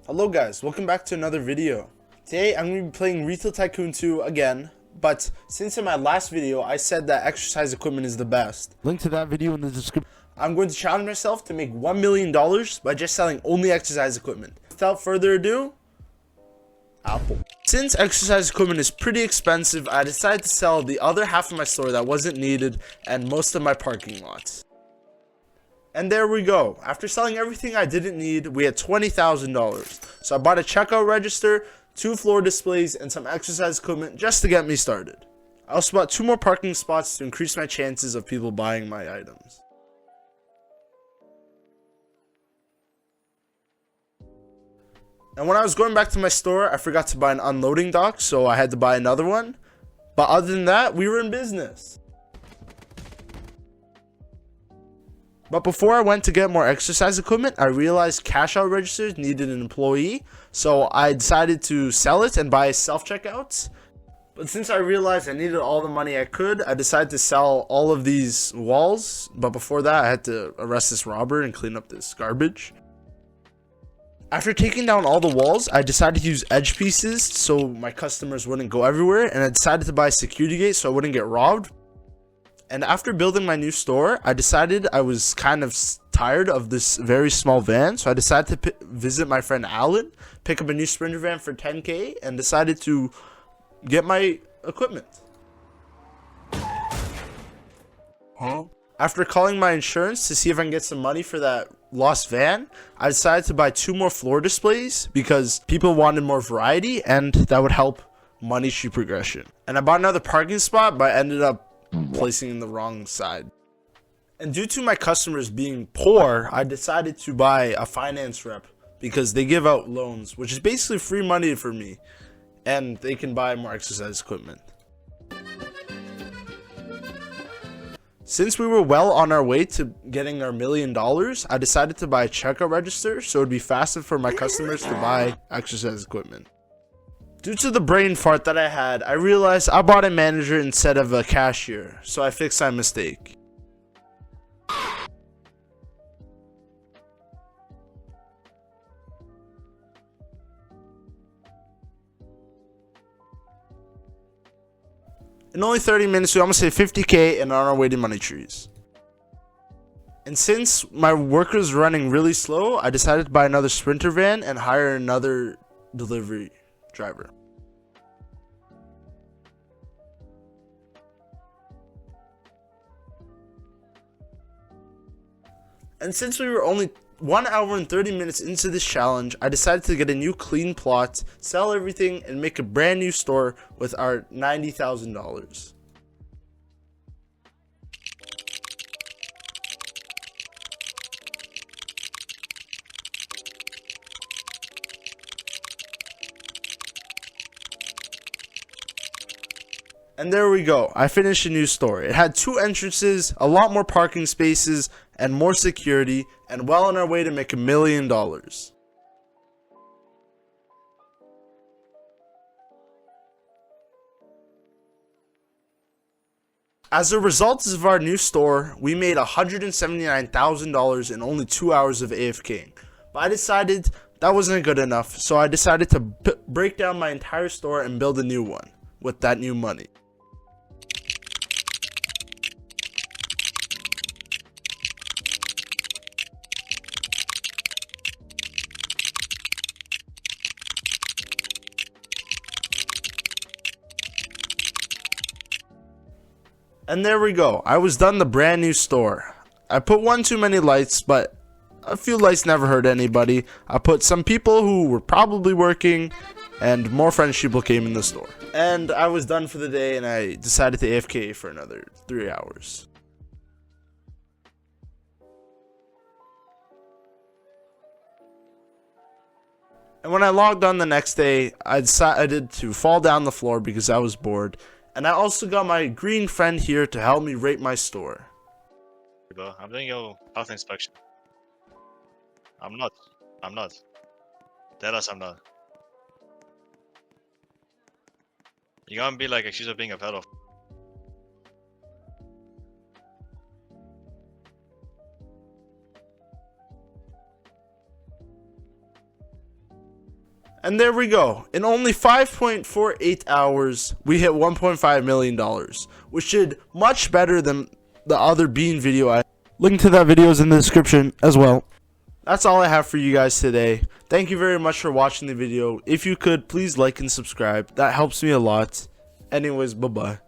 Hello guys, welcome back to another video. Today I'm going to be playing Retail Tycoon 2 again, but since in my last video I said that exercise equipment is the best, Link to that video in the description. I'm going to challenge myself to make $1 million by just selling only exercise equipment. Without further ado, Apple. Since exercise equipment is pretty expensive, I decided to sell the other half of my store that wasn't needed and most of my parking lots. And there we go. After selling everything I didn't need, we had $20,000. So I bought a checkout register, 2 floor displays, and some exercise equipment just to get me started. I also bought 2 more parking spots to increase my chances of people buying my items. And when I was going back to my store, I forgot to buy an unloading dock, so I had to buy another one. But other than that, we were in business. But before I went to get more exercise equipment, I realized cash out registers needed an employee, so I decided to sell it and buy self-checkouts. But since I realized I needed all the money I could, I decided to sell all of these walls. But before that, I had to arrest this robber and clean up this garbage. After taking down all the walls, I decided to use edge pieces so my customers wouldn't go everywhere, and I decided to buy a security gate so I wouldn't get robbed. And after building my new store, I decided I was kind of tired of this very small van, so I decided to visit my friend Alan, pick up a new Sprinter van for $10K, and decided to get my equipment. After calling my insurance to see if I can get some money for that lost van, I decided to buy 2 more floor displays because people wanted more variety and that would help money tree progression. And I bought another parking spot, but I ended up placing in the wrong side. And due to my customers being poor, I decided to buy a finance rep because they give out loans, which is basically free money for me, and they can buy more exercise equipment. Since we were well on our way to getting our $1 million, I decided to buy a checkout register so it would be faster for my customers to buy exercise equipment. Due to the brain fart that I had, I realized I bought a manager instead of a cashier, so I fixed my mistake. In only 30 minutes, we almost hit 50K and are on our way to money trees. And since my work was running really slow, I decided to buy another Sprinter van and hire another delivery driver. And since we were only 1 hour and 30 minutes into this challenge, I decided to get a new clean plot, sell everything, and make a brand new store with our $90,000. And there we go. I finished a new store. It had 2 entrances, a lot more parking spaces, and more security, and well on our way to make $1 million. As a result of our new store, we made $179,000 in only 2 hours of AFKing. But I decided that wasn't good enough, so I decided to break down my entire store and build a new one with that new money. And there we go. I was done the brand new store. I put 1 too many lights, but a few lights never hurt anybody. I put some people who were probably working, and more French people came in the store. And I was done for the day, and I decided to AFK for another 3 hours. And when I logged on the next day, I decided to fall down the floor because I was bored. And I also got my green friend here to help me rate my store. Bro, I'm doing your health inspection. I'm not. Deadass, I'm not. You're gonna be like accused of being a pedophile. And there we go. In only 5.48 hours, we hit $1.5 million, which did much better than the other Bean video. Link to that video is in the description as well. That's all I have for you guys today. Thank you very much for watching the video. If you could, please like and subscribe. That helps me a lot. Anyways, bye-bye.